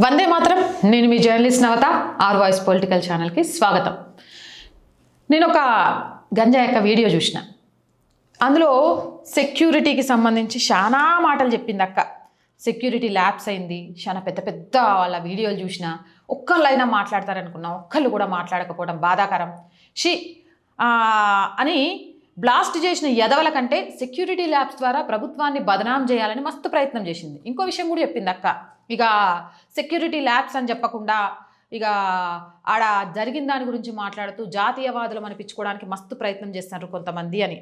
వందే మాత్రం. నేను మీ journalist Navata. R voice political ఛానల్కి స్వాగతం. నేను ఒక గంజా యొక్క వీడియో చూసిన. అందులో సెక్యూరిటీకి సంబంధించి చాలా మాటలు చెప్పింది అక్క. సెక్యూరిటీ ల్యాబ్స్ అయింది, చాలా పెద్ద పెద్ద వాళ్ళ వీడియోలు చూసిన. ఒక్కళ్ళైనా మాట్లాడతారనుకున్నా, ఒక్కళ్ళు కూడా మాట్లాడకపోవడం బాధాకరం. అని బ్లాస్ట్ చేసిన యదవల కంటే సెక్యూరిటీ ల్యాబ్స్ ద్వారా ప్రభుత్వాన్ని బదనాం చేయాలని మస్తు ప్రయత్నం చేసింది. ఇంకో విషయం కూడా చెప్పింది అక్క. ఇక సెక్యూరిటీ ల్యాబ్స్ అని చెప్పకుండా ఇక ఆడ జరిగిన దాని గురించి మాట్లాడుతూ జాతీయవాదులు అనిపించుకోవడానికి మస్తు ప్రయత్నం చేస్తున్నారు కొంతమంది అని.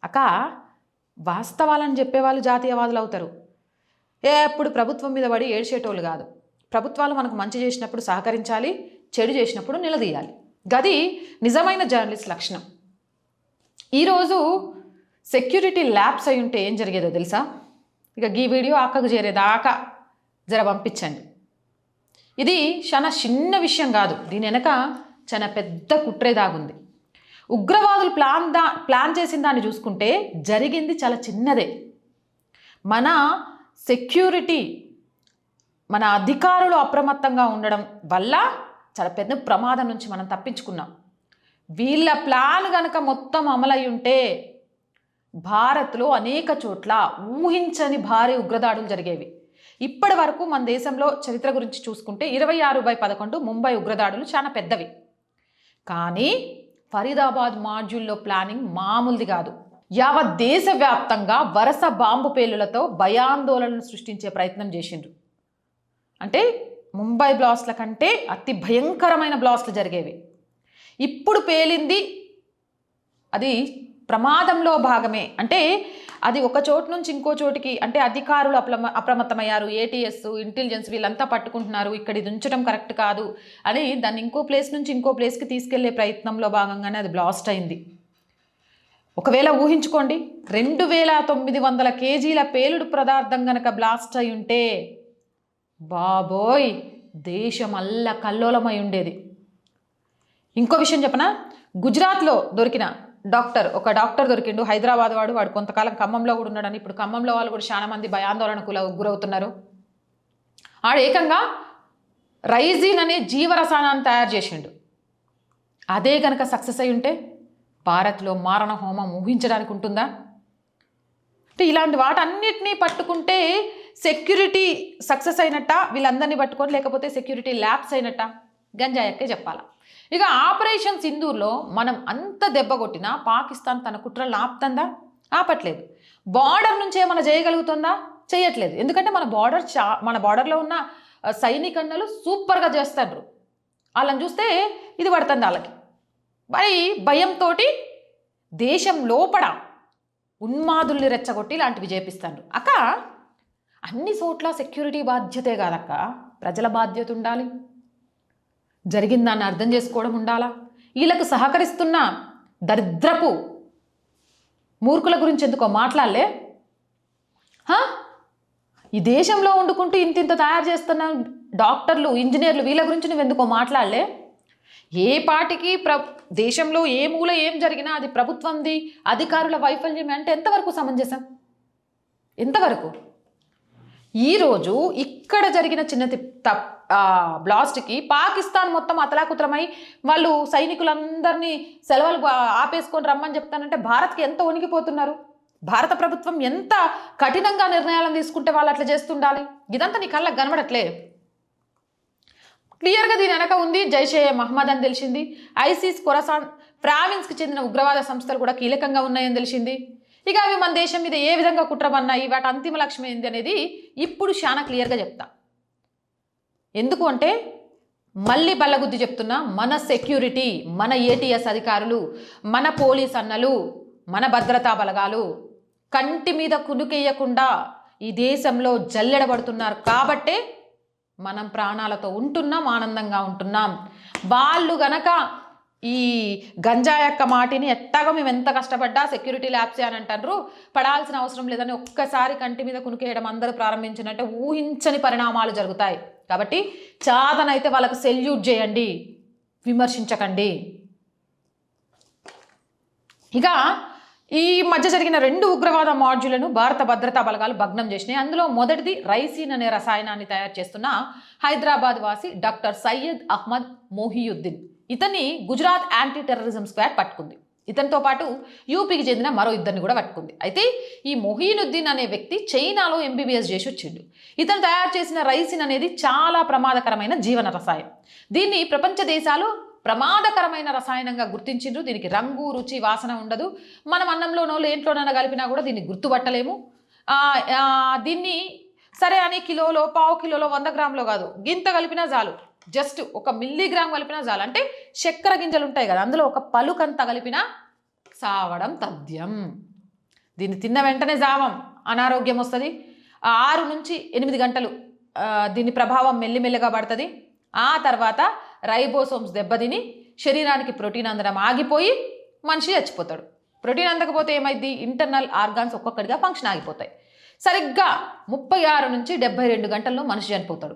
అక్క, వాస్తవాలని చెప్పేవాళ్ళు జాతీయవాదులు అవుతారు. ఎప్పుడు ప్రభుత్వం మీద పడి ఏడ్చేటోళ్ళు కాదు. ప్రభుత్వాలు మనకు మంచి చేసినప్పుడు సహకరించాలి, చెడు చేసినప్పుడు నిలదీయాలి. గది నిజమైన జర్నలిస్ట్ లక్షణం. ఈరోజు సెక్యూరిటీ ల్యాబ్స్ అయి ఉంటే ఏం జరిగేదో తెలుసా? ఇక ఈ వీడియో అక్కకు చేరేదాకా జర పంపించండి. ఇది చాలా చిన్న విషయం కాదు, దీని వెనక చాలా పెద్ద కుట్రే దాగుంది. ఉగ్రవాదులు ప్లాన్ చేసిన దాన్ని చూసుకుంటే జరిగింది చాలా చిన్నదే. మన సెక్యూరిటీ, మన అధికారులు అప్రమత్తంగా ఉండడం వల్ల చాలా పెద్ద ప్రమాదం నుంచి మనం తప్పించుకున్నాం. వీళ్ళ ప్లాన్ కనుక మొత్తం అమలై ఉంటే భారత్లో అనేక చోట్ల ఊహించని భారీ ఉగ్రదాడులు జరిగేవి. ఇప్పటి వరకు మన దేశంలో చరిత్ర గురించి చూసుకుంటే 26/11 ముంబై ఉగ్రదాడులు చాలా పెద్దవి. కానీ ఫరీదాబాద్ మాడ్యూల్లో ప్లానింగ్ మామూలుది కాదు. యావత్ దేశవ్యాప్తంగా వరుస బాంబు పేలులతో భయాందోళనను సృష్టించే ప్రయత్నం చేసిండ్రు. అంటే ముంబై బ్లాస్ట్ల కంటే అతి భయంకరమైన బ్లాస్ట్లు జరిగేవి. ఇప్పుడు పేలింది అది ప్రమాదంలో భాగమే. అంటే అది ఒక చోటు నుంచి ఇంకో చోటికి, అంటే అధికారులు అప్రమత్తమయ్యారు, ఏటీఎస్, ఇంటెలిజెన్స్ వీళ్ళంతా పట్టుకుంటున్నారు, ఇక్కడ ఇది ఉంచడం కరెక్ట్ కాదు అని దాన్ని ఇంకో ప్లేస్ నుంచి ఇంకో ప్లేస్కి తీసుకెళ్లే ప్రయత్నంలో భాగంగానే అది బ్లాస్ట్ అయింది. ఒకవేళ ఊహించుకోండి, 2900 కేజీల పేలుడు పదార్థం కనుక బ్లాస్ట్ అయి ఉంటే బాబోయ్, దేశం అల్ల కల్లోలమై ఉండేది. ఇంకో విషయం చెప్పనా? గుజరాత్లో దొరికిన ఒక డాక్టర్ దొరికిండు, హైదరాబాద్ వాడు కొంతకాలం ఖమ్మంలో కూడా ఉన్నాడని. ఇప్పుడు ఖమ్మంలో వాళ్ళు కూడా చాలా మంది భయాందోళనకు గురవుతున్నారు. ఆడు ఏకంగా రైజిన్ అనే జీవరసాయనాన్ని తయారు చేసిండు. అదే కనుక సక్సెస్ అయి ఉంటే భారత్లో మారణ హోమం ఊహించడానికి ఉంటుందా? అంటే ఇలాంటి వాటన్నిటినీ పట్టుకుంటే సెక్యూరిటీ సక్సెస్ అయినట్ట, వీళ్ళందరినీ పట్టుకొని, లేకపోతే సెక్యూరిటీ ల్యాబ్స్ అయినట్ట? గంజాయక్కే చెప్పాలా. ఇక ఆపరేషన్ సింధూర్లో మనం అంత దెబ్బ కొట్టినా పాకిస్తాన్ తన కుట్రలను ఆపుతుందా? ఆపట్లేదు. బార్డర్ నుంచి ఏమైనా చేయగలుగుతుందా? చేయట్లేదు. ఎందుకంటే మన బార్డర్లో ఉన్న సైనికన్నలు సూపర్గా చేస్తారు. వాళ్ళని చూస్తే ఇది పడుతుంది వాళ్ళకి. మరి భయంతో దేశం లోపల ఉన్మాదుల్ని రెచ్చగొట్టి ఇలాంటివి చేపిస్తారు. అక్క, అన్ని చోట్ల సెక్యూరిటీ బాధ్యతే కాదక్క, ప్రజల బాధ్యత ఉండాలి. జరిగిన దాన్ని అర్థం చేసుకోవడం ఉండాలా. వీళ్ళకు సహకరిస్తున్న దరిద్రపు మూర్ఖుల గురించి ఎందుకో మాట్లాడలే? ఈ దేశంలో వండుకుంటూ ఇంత తయారు చేస్తున్న డాక్టర్లు, ఇంజనీర్లు, వీళ్ళ గురించి నువ్వు ఎందుకో మాట్లాడలే? ఏ పాటికి దేశంలో ఏ మూల ఏం జరిగినా అది ప్రభుత్వంది, అధికారుల వైఫల్యం అంటే ఎంతవరకు సమంజసం? ఎంతవరకు? ఈరోజు ఇక్కడ జరిగిన చిన్న బ్లాస్ట్కి పాకిస్తాన్ మొత్తం అతలాకుతలమై వాళ్ళు సైనికులందరినీ సెలవులు ఆపేసుకొని రమ్మని చెప్తానంటే భారత్కి ఎంత వణికిపోతున్నారు. భారత ప్రభుత్వం ఎంత కఠినంగా నిర్ణయాలను తీసుకుంటే వాళ్ళు అట్లా చేస్తుండాలి. ఇదంతా నీ కళ్ళకు కనబడట్లే? క్లియర్గా దీని వెనక ఉంది జైషే మహమ్మద్ అని తెలిసింది. ఐసిస్ ఖొరాసాన్ ప్రావిన్స్కి చెందిన ఉగ్రవాద సంస్థలు కూడా కీలకంగా ఉన్నాయని తెలిసింది. ఇక అవి మన దేశం మీద ఏ విధంగా కుట్రమన్నాయి, వాటి అంతిమ లక్ష్యం ఏంది అనేది ఇప్పుడు చాలా క్లియర్గా చెప్తా. ఎందుకు అంటే మళ్ళీ బల్లగుద్ది చెప్తున్నా, మన సెక్యూరిటీ, మన ఏటీఎస్ అధికారులు, మన పోలీస్ అన్నలు, మన భద్రతా బలగాలు కంటి మీద కునుకేయకుండా ఈ దేశంలో జల్లెడబడుతున్నారు. కాబట్టే మనం ప్రాణాలతో ఉంటున్నాం, ఆనందంగా ఉంటున్నాం. వాళ్ళు గనక ఈ గంజా యొక్క మాటిని ఎట్టాగో మేము ఎంత కష్టపడ్డా సెక్యూరిటీ ల్యాబ్స్ అని అంటారు, పడాల్సిన అవసరం లేదని ఒక్కసారి కంటి మీద కునికేయడం అందరూ ప్రారంభించినట్టే ఊహించని పరిణామాలు జరుగుతాయి. కాబట్టి చాదనైతే వాళ్ళకు సెల్యూట్ చేయండి, విమర్శించకండి. ఇక ఈ మధ్య జరిగిన 2 ఉగ్రవాద మాడ్యూళ్లను భారత భద్రతా బలగాలు భగ్నం చేసినాయి. అందులో మొదటిది రైసిన్ అనే రసాయనాన్ని తయారు చేస్తున్న హైదరాబాద్ వాసి డాక్టర్ సయ్యద్ అహ్మద్ మొహియుద్దీన్. ఇతన్ని గుజరాత్ యాంటీ టెర్రరిజం స్క్వాడ్ పట్టుకుంది. ఇతనితో పాటు యూపీకి చెందిన మరో 2 కూడా పట్టుకుంది. అయితే ఈ మొహియుద్దీన్ అనే వ్యక్తి చైనాలో ఎంబీబీఎస్ చేసి వచ్చిండు. ఇతను తయారు చేసిన రైసిన్ అనేది చాలా ప్రమాదకరమైన జీవన రసాయనం. దీన్ని ప్రపంచ దేశాలు ప్రమాదకరమైన రసాయనంగా గుర్తించిండ్రు. దీనికి రంగు, రుచి, వాసన ఉండదు. మనం అన్నంలోనో లేంట్లోనైనా కలిపినా కూడా దీన్ని గుర్తుపట్టలేము. దీన్ని సరే అని కిలోలో, పావు కిలోలో, 100 గ్రాములో కాదు, గింత కలిపినా చాలు, జస్ట్ 1 మిల్లీగ్రామ్ కలిపినా చాలు. అంటే చక్కెర గింజలు ఉంటాయి కదా, అందులో 1 పలుకంత కలిపినా సావడం తథ్యం. దీన్ని తిన్న వెంటనే జావం, అనారోగ్యం వస్తుంది. 6 నుంచి 8 గంటలు దీని ప్రభావం మెల్లిమెల్లిగా పడుతుంది. ఆ తర్వాత రైబోసోమ్స్ దెబ్బతిని శరీరానికి ప్రోటీన్ అందడం ఆగిపోయి మనిషి చచ్చిపోతాడు. ప్రోటీన్ అందకపోతే ఏమైంది? ఇంటర్నల్ ఆర్గాన్స్ ఒక్కొక్కటిగా ఫంక్షన్ ఆగిపోతాయి. సరిగ్గా 36 నుంచి 72 గంటల్లో మనిషి చనిపోతాడు.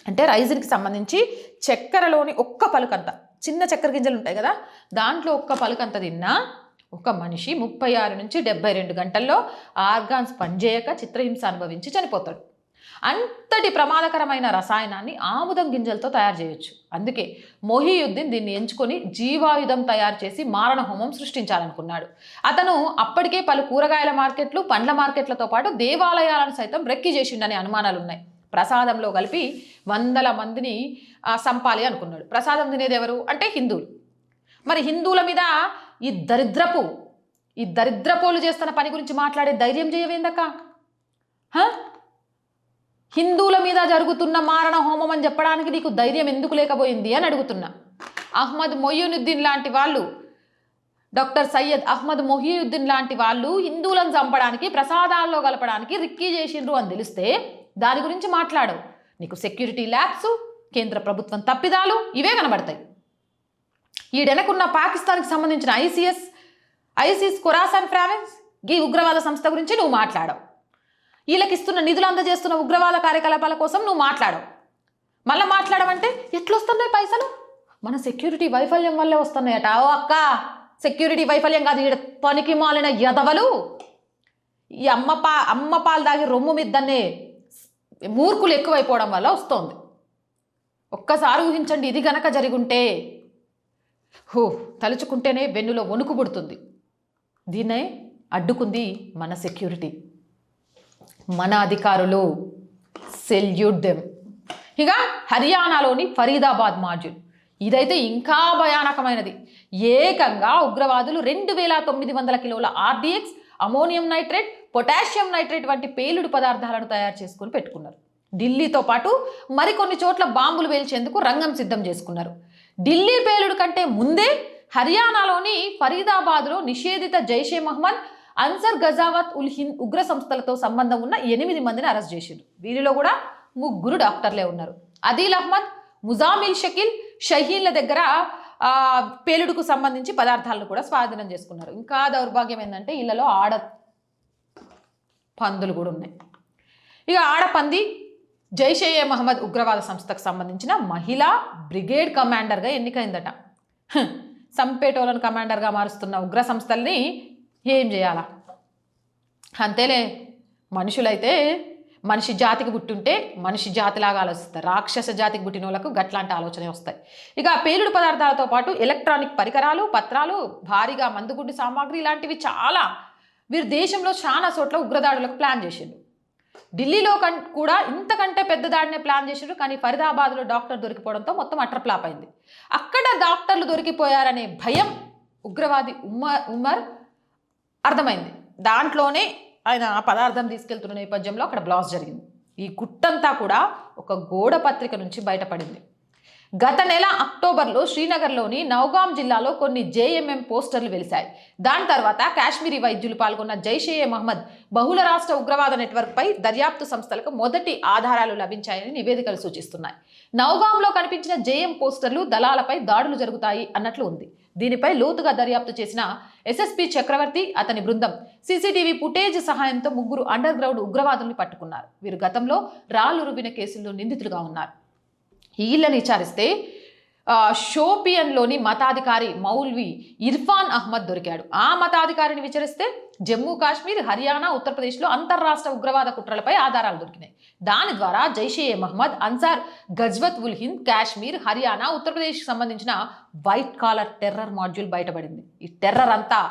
అంటే రైజిన్కి సంబంధించి చక్కెరలోని 1 పలుకంత, చిన్న చక్కెర గింజలు ఉంటాయి కదా, దాంట్లో 1 పలుకంత తిన్నా ఒక మనిషి 36 నుంచి 72 గంటల్లో ఆర్గాన్స్ పనిచేయక చిత్రహింస అనుభవించి చనిపోతాడు. అంతటి ప్రమాదకరమైన రసాయనాన్ని ఆముదం గింజలతో తయారు చేయొచ్చు. అందుకే మొహియుద్దీన్ దీన్ని ఎంచుకొని జీవాయుధం తయారు చేసి మారణ హోమం సృష్టించాలనుకున్నాడు. అతను అప్పటికే పలు కూరగాయల మార్కెట్లు, పండ్ల మార్కెట్లతో పాటు దేవాలయాలను సైతం రెక్కి చేసిండనే అనుమానాలు ఉన్నాయి. ప్రసాదంలో కలిపి 100 మందిని సంపాలి అనుకున్నాడు. ప్రసాదం తినేది ఎవరు అంటే హిందువులు. మరి హిందువుల మీద ఈ దరిద్రపోలు చేస్తున్న పని గురించి మాట్లాడే ధైర్యం చేయవేందక్క? హిందువుల మీద జరుగుతున్న మారణ హోమం అని చెప్పడానికి నీకు ధైర్యం ఎందుకు లేకపోయింది అని అడుగుతున్నా. అహ్మద్ మొహియుద్దీన్ లాంటి వాళ్ళు, డాక్టర్ సయ్యద్ అహ్మద్ మొహియుద్దీన్ లాంటి వాళ్ళు హిందువులను చంపడానికి, ప్రసాదాల్లో కలపడానికి రిక్కీ చేసిండ్రు అని తెలిస్తే దాని గురించి మాట్లాడవు. నీకు సెక్యూరిటీ ల్యాబ్స్, కేంద్ర ప్రభుత్వం తప్పిదాలు ఇవే కనబడతాయి. ఈడెనకున్న పాకిస్తాన్కి సంబంధించిన ఐసిస్ ఖురాసాన్ ప్రావిన్స్ ఈ ఉగ్రవాద సంస్థ గురించి నువ్వు మాట్లాడవు. వీళ్ళకి ఇస్తున్న నిధులు అందజేస్తున్న ఉగ్రవాద కార్యకలాపాల కోసం నువ్వు మాట్లాడవు. మళ్ళీ మాట్లాడమంటే ఎట్లొస్తున్నాయి పైసలు? మన సెక్యూరిటీ వైఫల్యం వల్లే వస్తున్నాయట. ఓ అక్క, సెక్యూరిటీ వైఫల్యం కాదు, ఈడ పనికి మాలిన యదవలు ఈ అమ్మ పాలు దాగి రొమ్ము మిద్దన్నే మూర్ఖులు ఎక్కువైపోవడం వల్ల వస్తోంది. ఒక్కసారి ఊహించండి, ఇది గనక జరుగుంటే తలుచుకుంటేనే వెన్నులో వణుకు పుడుతుంది. దీన్నే అడ్డుకుంది మన సెక్యూరిటీ, మన అధికారులు. Salute them. ఇక హర్యానాలోని ఫరీదాబాద్ మాడ్యూల్, ఇదైతే ఇంకా భయానకమైనది. ఏకంగా ఉగ్రవాదులు 2900 కిలోల RDX, ammonium nitrate, potassium nitrate వంటి పేలుడు పదార్థాలను తయారు చేసుకుని పెట్టుకున్నారు. ఢిల్లీతో పాటు మరికొన్ని చోట్ల బాంబులు వేల్చేందుకు రంగం సిద్ధం చేసుకున్నారు. ఢిల్లీ పేలుడు కంటే ముందే హర్యానాలోని ఫరీదాబాద్లో నిషేధిత జైషే మహమ్మద్, అన్సర్ గజావత్ ఉల్ హింద్ ఉగ్ర సంస్థలతో సంబంధం ఉన్న 8 మందిని అరెస్ట్ చేసిండు. వీరిలో కూడా 3 డాక్టర్లే ఉన్నారు. అదీల్ అహ్మద్, ముజామిల్ షకీల్, షహీన్ల దగ్గర పేలుడుకు సంబంధించి పదార్థాలను కూడా స్వాధీనం చేసుకున్నారు. ఇంకా దౌర్భాగ్యం ఏంటంటే ఇళ్లలో ఆడ పందులు కూడా ఉన్నాయి. ఇక ఆడపంది జైషే మహమ్మద్ ఉగ్రవాద సంస్థకు సంబంధించిన మహిళా బ్రిగేడ్ కమాండర్గా ఎన్నికైందట. సంపేటోలను కమాండర్గా మారుస్తున్న ఉగ్ర సంస్థల్ని ఏం చేయాలా? అంతేలే, మనుషులైతే మనిషి జాతికి పుట్టుంటే మనిషి జాతిలాగా ఆలోచిస్తారు. రాక్షస జాతికి పుట్టిన వాళ్ళకు గట్లాంటి ఆలోచనే వస్తాయి. ఇక పేలుడు పదార్థాలతో పాటు ఎలక్ట్రానిక్ పరికరాలు, పత్రాలు, భారీగా మందుగుండు సామాగ్రి ఇలాంటివి చాలా వీరు దేశంలో చాలా చోట్ల ఉగ్రదాడులకు ప్లాన్ చేసిండు. ఢిల్లీలో కూడా ఇంతకంటే పెద్ద దాడినే ప్లాన్ చేసిండ్రు. కానీ ఫరీదాబాద్లో డాక్టర్ దొరికిపోవడంతో మొత్తం అటర్ ఫ్లాప్ అయింది. అక్కడ డాక్టర్లు దొరికిపోయారనే భయం ఉగ్రవాది ఉమర్ అర్థమైంది. దాంట్లోనే ఆయన ఆ పదార్థం తీసుకెళ్తున్న నేపథ్యంలో అక్కడ బ్లాస్ట్ జరిగింది. ఈ గుట్టంతా కూడా ఒక గోడ పత్రిక నుంచి బయటపడింది. గత నెల అక్టోబర్లో శ్రీనగర్లోని నౌగాం జిల్లాలో కొన్ని జేఎంఎం పోస్టర్లు వెలిశాయి. దాని తర్వాత కాశ్మీరీ వైద్యులు పాల్గొన్న జైషే మహమ్మద్ బహుళ రాష్ట్ర ఉగ్రవాద నెట్వర్క్పై దర్యాప్తు సంస్థలకు మొదటి ఆధారాలు లభించాయని నివేదికలు సూచిస్తున్నాయి. నౌగాంలో కనిపించిన జేఎం పోస్టర్లు దళాలపై దాడులు జరుగుతాయి అన్నట్లు ఉంది. దీనిపై లోతుగా దర్యాప్తు చేసిన ఎస్ఎస్పీ చక్రవర్తి, అతని బృందం సీసీటీవీ ఫుటేజ్ సహాయంతో 3 అండర్ గ్రౌండ్ ఉగ్రవాదుల్ని పట్టుకున్నారు. వీరు గతంలో రాళ్లు రువ్విన కేసుల్లో నిందితులుగా ఉన్నారు. వీళ్ళని విచారిస్తే షోపియన్లోని మతాధికారి మౌల్వి ఇర్ఫాన్ అహ్మద్ దొరికాడు. ఆ మతాధికారిని విచారిస్తే జమ్మూ కాశ్మీర్, హర్యానా, ఉత్తరప్రదేశ్లో అంతర్రాష్ట్ర ఉగ్రవాద కుట్రలపై ఆధారాలు దొరికినాయి. దాని ద్వారా జైషే మహమ్మద్, అన్సార్ గజ్వత్ ఉల్ హింద్, కాశ్మీర్, హర్యానా, ఉత్తరప్రదేశ్కి సంబంధించిన వైట్ కాలర్ టెర్రర్ మాడ్యూల్ బయటపడింది. ఈ టెర్రర్ అంతా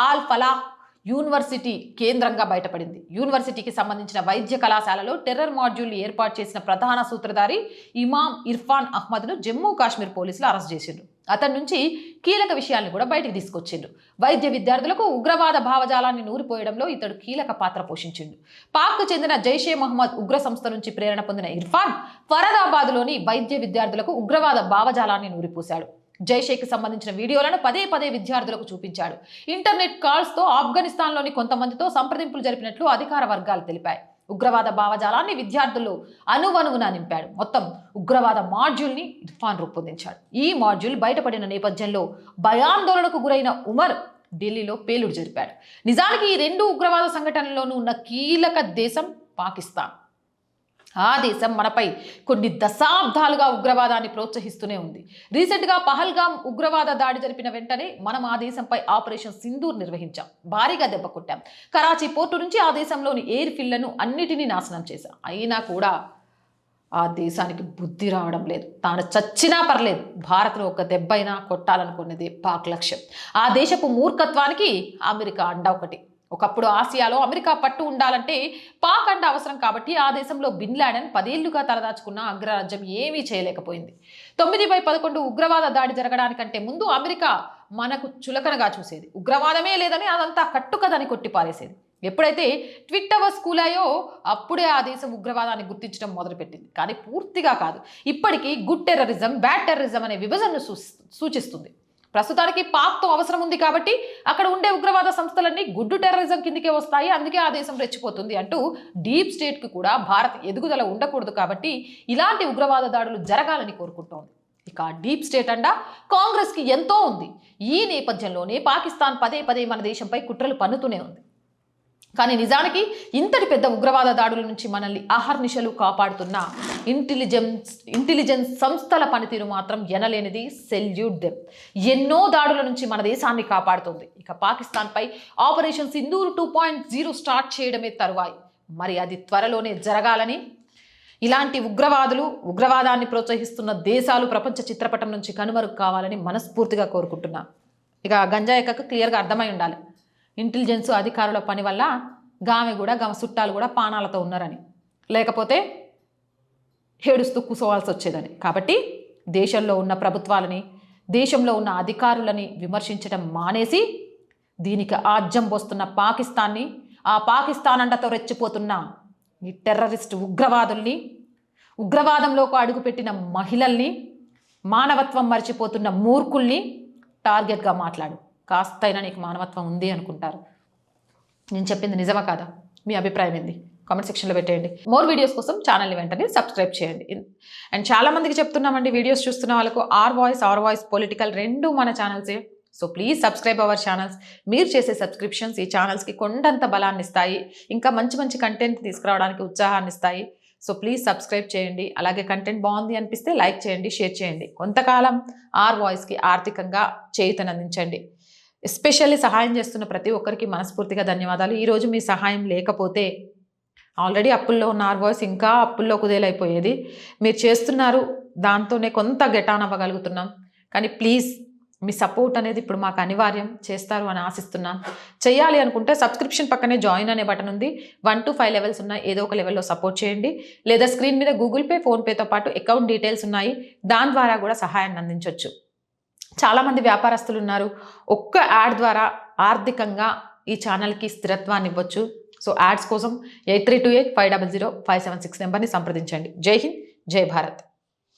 ఆల్ ఫలాహ్ యూనివర్సిటీ కేంద్రంగా బయటపడింది. యూనివర్సిటీకి సంబంధించిన వైద్య కళాశాలలో టెర్రర్ మాడ్యూల్ ఏర్పాటు చేసిన ప్రధాన సూత్రధారి ఇమాం ఇర్ఫాన్ అహ్మద్ను జమ్మూ కాశ్మీర్ పోలీసులు అరెస్ట్ చేసిండ్రు. అతని నుంచి కీలక విషయాల్ని కూడా బయటకు తీసుకొచ్చిండ్రు. వైద్య విద్యార్థులకు ఉగ్రవాద భావజాలాన్ని నూరిపోయడంలో ఇతడు కీలక పాత్ర పోషించిండు. పాక్కు చెందిన జైషే మహమ్మద్ ఉగ్ర సంస్థ నుంచి ప్రేరణ పొందిన ఇర్ఫాన్ ఫరదాబాద్లోని వైద్య విద్యార్థులకు ఉగ్రవాద భావజాలాన్ని నూరిపోశాడు. జైషేకి సంబంధించిన వీడియోలను పదే పదే విద్యార్థులకు చూపించాడు. ఇంటర్నెట్ కాల్స్తో ఆఫ్ఘనిస్తాన్లోని కొంతమందితో సంప్రదింపులు జరిపినట్లు అధికార వర్గాలు తెలిపాయి. ఉగ్రవాద భావజాలాన్ని విద్యార్థులు అణువణువున నింపాడు. మొత్తం ఉగ్రవాద మాడ్యూల్ని ఇర్ఫాన్ రూపొందించాడు. ఈ మాడ్యూల్ బయటపడిన నేపథ్యంలో భయాందోళనకు గురైన ఉమర్ ఢిల్లీలో పేలుడు జరిపాడు. నిజానికి ఈ రెండు ఉగ్రవాద సంఘటనల్లోనూ ఉన్న కీలక దేశం పాకిస్తాన్. ఆ దేశం మనపై కొన్ని దశాబ్దాలుగా ఉగ్రవాదాన్ని ప్రోత్సహిస్తూనే ఉంది. రీసెంట్గా పహల్గామ్ ఉగ్రవాద దాడి జరిపిన వెంటనే మనం ఆ దేశంపై ఆపరేషన్ సింధూర్ నిర్వహించాం. భారీగా దెబ్బ కొట్టాం. కరాచీ పోర్టు నుంచి ఆ దేశంలోని ఎయిర్ ఫీల్డ్లను అన్నిటినీ నాశనం చేశాం. అయినా కూడా ఆ దేశానికి బుద్ధి రావడం లేదు. తాను చచ్చినా పర్లేదు, భారత్ను ఒక దెబ్బైనా కొట్టాలనుకునేది పాక్ లక్ష్యం. ఆ దేశపు మూర్ఖత్వానికి అమెరికా అండ ఒకటి. ఒకప్పుడు ఆసియాలో అమెరికా పట్టు ఉండాలంటే పాక్ అండ అవసరం కాబట్టి ఆ దేశంలో బిన్ లాడెన్ 10 ఏళ్లుగా తలదాచుకున్న అగ్రరాజ్యం ఏమీ చేయలేకపోయింది. 9/11 ఉగ్రవాద దాడి జరగడానికంటే ముందు అమెరికా మనకు చులకనగా చూసేది. ఉగ్రవాదమే లేదని అదంతా కట్టుకదని కొట్టిపారేసేది. ఎప్పుడైతే ట్విన్ టవర్స్ కూలాయో అప్పుడే ఆ దేశం ఉగ్రవాదాన్ని గుర్తించడం మొదలుపెట్టింది. కానీ పూర్తిగా కాదు. ఇప్పటికీ గుడ్ టెర్రరిజం, బ్యాడ్ టెర్రరిజం అనే విభజనను సూచిస్తుంది. ప్రస్తుతానికి పాక్తో అవసరం ఉంది కాబట్టి అక్కడ ఉండే ఉగ్రవాద సంస్థలన్నీ గుడ్డు టెర్రరిజం కిందికే వస్తాయి, అందుకే ఆ దేశం రెచ్చిపోతుంది అంటూ డీప్ స్టేట్కి కూడా భారత్ ఎదుగుదల ఉండకూడదు కాబట్టి ఇలాంటి ఉగ్రవాద దాడులు జరగాలని కోరుకుంటోంది. ఇక డీప్ స్టేట్ అండ కాంగ్రెస్కి ఎంతో ఉంది. ఈ నేపథ్యంలోనే పాకిస్తాన్ పదే పదే మన దేశంపై కుట్రలు పన్నుతూనే ఉంది. కానీ నిజానికి ఇంతటి పెద్ద ఉగ్రవాద దాడుల నుంచి మనల్ని అహర్నిశలు కాపాడుతున్న ఇంటెలిజెన్స్ సంస్థల పనితీరు మాత్రం ఎనలేనిది. Salute them. ఎన్నో దాడుల నుంచి మన దేశాన్ని కాపాడుతుంది. ఇక పాకిస్తాన్పై ఆపరేషన్ సింధూర్ 2.0 స్టార్ట్ చేయడమే తరువాయి. మరి అది త్వరలోనే జరగాలని, ఇలాంటి ఉగ్రవాదాన్ని ప్రోత్సహిస్తున్న దేశాలు ప్రపంచ చిత్రపటం నుంచి కనుమరుగు కావాలని మనస్ఫూర్తిగా కోరుకుంటున్నా. ఇక గంజాయక్కకు క్లియర్గా అర్థమై ఉండాలి, ఇంటెలిజెన్స్ అధికారుల పని వల్ల గామె చుట్టాలు కూడా పానాలతో ఉన్నారని, లేకపోతే ఏడుస్తూ కూసోవాల్సి వచ్చేదని. కాబట్టి దేశంలో ఉన్న ప్రభుత్వాలని, దేశంలో ఉన్న అధికారులని విమర్శించడం మానేసి దీనికి ఆజ్యం పోస్తున్న పాకిస్తాన్ని, ఆ పాకిస్తాన్ అండతో రెచ్చిపోతున్న ఈ టెర్రరిస్ట్ ఉగ్రవాదుల్ని, ఉగ్రవాదంలోకి అడుగుపెట్టిన మహిళల్ని, మానవత్వం మర్చిపోతున్న మూర్ఖుల్ని టార్గెట్గా మాట్లాడు. కాస్తైనా నీకు మానవత్వం ఉంది అనుకుంటారు. నేను చెప్పింది నిజమా కాదా? మీ అభిప్రాయం ఏంది? కామెంట్ సెక్షన్లో పెట్టేయండి. మోర్ వీడియోస్ కోసం ఛానల్ని వెంటనే సబ్స్క్రైబ్ చేయండి. అండ్ చాలామందికి చెప్తున్నామండి, వీడియోస్ చూస్తున్న వాళ్ళకు ఆర్ వాయిస్ పొలిటికల్ రెండు మన ఛానల్సే. So please subscribe our channels. మీరు చేసే సబ్స్క్రిప్షన్స్ ఈ ఛానల్స్కి కొండంత బలాన్ని ఇస్తాయి, ఇంకా మంచి మంచి కంటెంట్ తీసుకురావడానికి ఉత్సాహాన్ని ఇస్తాయి. సో ప్లీజ్ సబ్స్క్రైబ్ చేయండి. అలాగే కంటెంట్ బాగుంది అనిపిస్తే లైక్ చేయండి, షేర్ చేయండి. కొంతకాలం ఆర్ వాయిస్కి ఆర్థికంగా చేయూతనందించండి. ఎస్పెషల్లీ సహాయం చేస్తున్న ప్రతి ఒక్కరికి మనస్ఫూర్తిగా ధన్యవాదాలు. ఈరోజు మీ సహాయం లేకపోతే ఆల్రెడీ అప్పుల్లో ఉన్న ఆర్ వాయిస్ ఇంకా అప్పుల్లో కుదేలైపోయేది. మీరు చేస్తున్నారు, దాంతోనే కొంత గెటాన్ అవ్వగలుగుతున్నాం. కానీ ప్లీజ్ మీ సపోర్ట్ అనేది ఇప్పుడు మాకు అనివార్యం. చేస్తారు అని ఆశిస్తున్నాను. చేయాలి అనుకుంటే సబ్స్క్రిప్షన్ పక్కనే జాయిన్ అనే బటన్ ఉంది. 1 to 5 లెవెల్స్ ఉన్నాయి. ఏదో ఒక లెవెల్లో సపోర్ట్ చేయండి. లేదా స్క్రీన్ మీద గూగుల్ పే, ఫోన్పేతో పాటు అకౌంట్ డీటెయిల్స్ ఉన్నాయి. దాని ద్వారా కూడా సహాయాన్ని అందించవచ్చు. చాలామంది వ్యాపారస్తులు ఉన్నారు. ఒక్క యాడ్ ద్వారా ఆర్థికంగా ఈ ఛానల్కి స్థిరత్వాన్ని ఇవ్వచ్చు. సో యాడ్స్ కోసం 8328 500 576 నెంబర్ని సంప్రదించండి. జై హింద్, జై భారత్.